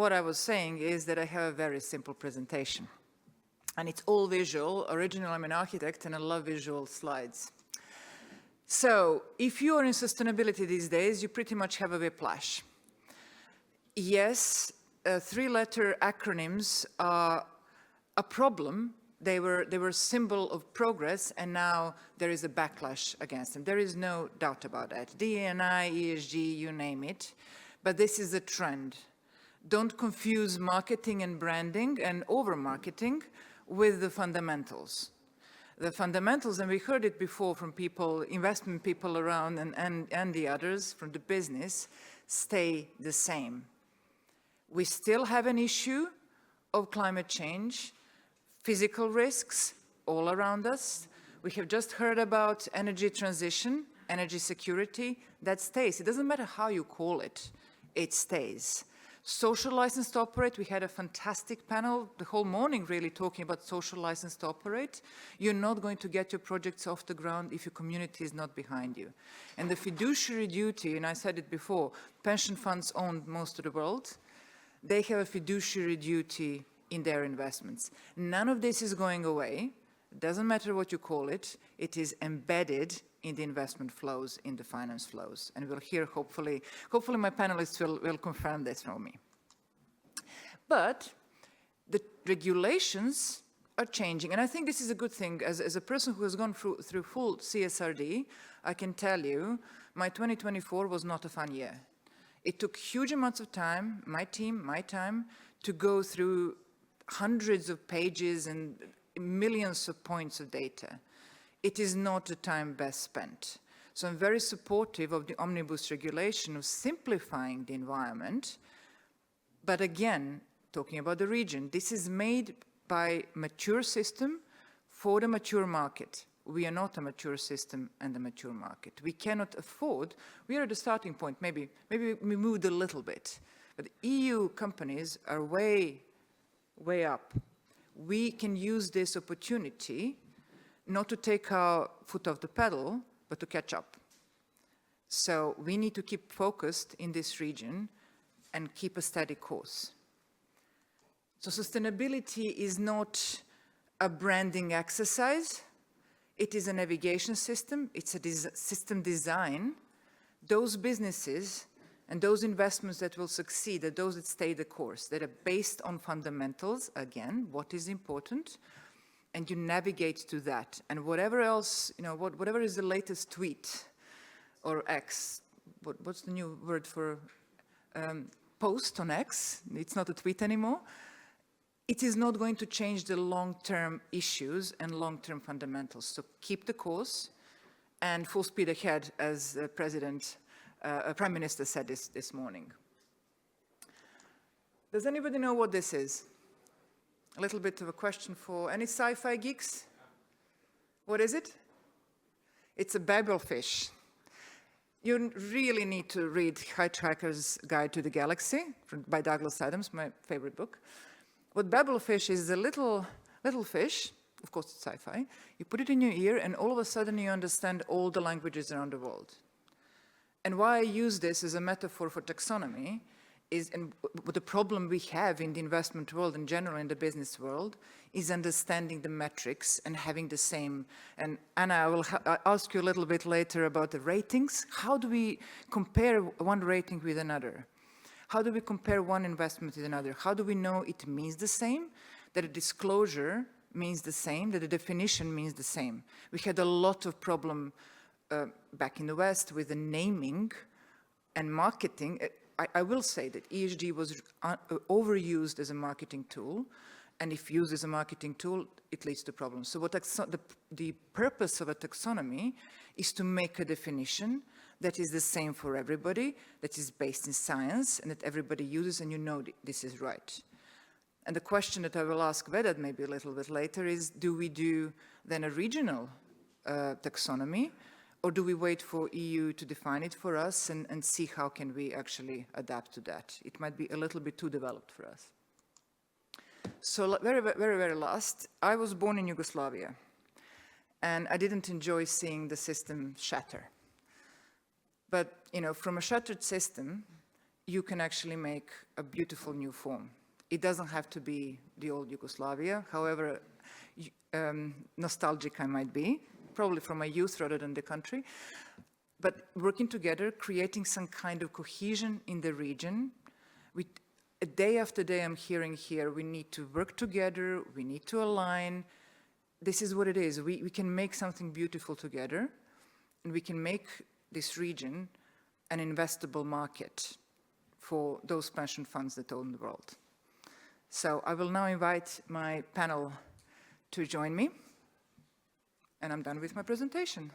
what I was saying is that I have a very simple presentation. And it's all visual. Originally, I'm an architect, and I love visual slides. So if you are in sustainability these days, you pretty much have a whiplash. Yes, three-letter acronyms are a problem. They were a symbol of progress, and now there is a backlash against them. There is no doubt about that. D&I, ESG, you name it. But this is a trend. Don't confuse marketing and branding and over-marketing with the fundamentals. The fundamentals, and we heard it before from people, investment people around and the others from the business, stay the same. We still have an issue of climate change, physical risks all around us. We have just heard about energy transition, energy security. That stays. It doesn't matter how you call it, it stays. Social license to operate, we had a fantastic panel the whole morning really talking about social license to operate. You're not going to get your projects off the ground if your community is not behind you. And the fiduciary duty, and I said it before, pension funds own most of the world. They have a fiduciary duty in their investments. None of this is going away. It doesn't matter what you call it. It is embedded in the investment flows, in the finance flows. And we'll hear, hopefully my panelists will confirm this for me. But the regulations are changing. And I think this is a good thing. As a person who has gone through full CSRD, I can tell you, my 2024 was not a fun year. It took huge amounts of time, my team, my time, to go through hundreds of pages and millions of points of data. It is not a time best spent. So I'm very supportive of the omnibus regulation of simplifying the environment. But again, talking about the region, this is made by mature system for the mature market. We are not a mature system and a mature market. We cannot afford, we are at the starting point, maybe we moved a little bit, but EU companies are way up. We can use this opportunity not to take our foot off the pedal, but to catch up. So we need to keep focused in this region and keep a steady course. So sustainability is not a branding exercise. It is a navigation system. It's a system design. Those businesses and those investments that will succeed are those that stay the course, that are based on fundamentals, again, what is important, and you navigate to that. And whatever else, whatever is the latest tweet or X, what's the new word for post on X? It's not a tweet anymore. It is not going to change the long-term issues and long-term fundamentals. So keep the course and full speed ahead, as Prime Minister said this morning. Does anybody know what this is? A little bit of a question for any sci-fi geeks? What is it? It's a babblefish. You really need to read Hitchhiker's Guide to the Galaxy by Douglas Adams, my favorite book. What babblefish is a little fish, of course it's sci-fi, you put it in your ear and all of a sudden you understand all the languages around the world. And why I use this as a metaphor for taxonomy is, and the problem we have in the investment world in general, in the business world, is understanding the metrics and having the same. And Anna, I will ask you a little bit later about the ratings. How do we compare one rating with another? How do we compare one investment with another? How do we know it means the same, that a disclosure means the same, that a definition means the same? We had a lot of problem back in the West with the naming and marketing. I will say that ESG was overused as a marketing tool, and if used as a marketing tool, it leads to problems. So what the purpose of a taxonomy is to make a definition that is the same for everybody, that is based in science, and that everybody uses, and you know this is right. And the question that I will ask Vedat maybe a little bit later is, do we do then a regional taxonomy, or do we wait for EU to define it for us and see how can we actually adapt to that? It might be a little bit too developed for us. So very last, I was born in Yugoslavia, and I didn't enjoy seeing the system shatter. But from a shattered system, you can actually make a beautiful new form. It doesn't have to be the old Yugoslavia, however nostalgic I might be, probably from my youth rather than the country. But working together, creating some kind of cohesion in the region. Day after day I'm hearing here, we need to work together, we need to align. This is what it is. We can make something beautiful together, and we can make this region an investable market for those pension funds that own the world. So I will now invite my panel to join me, and I'm done with my presentation.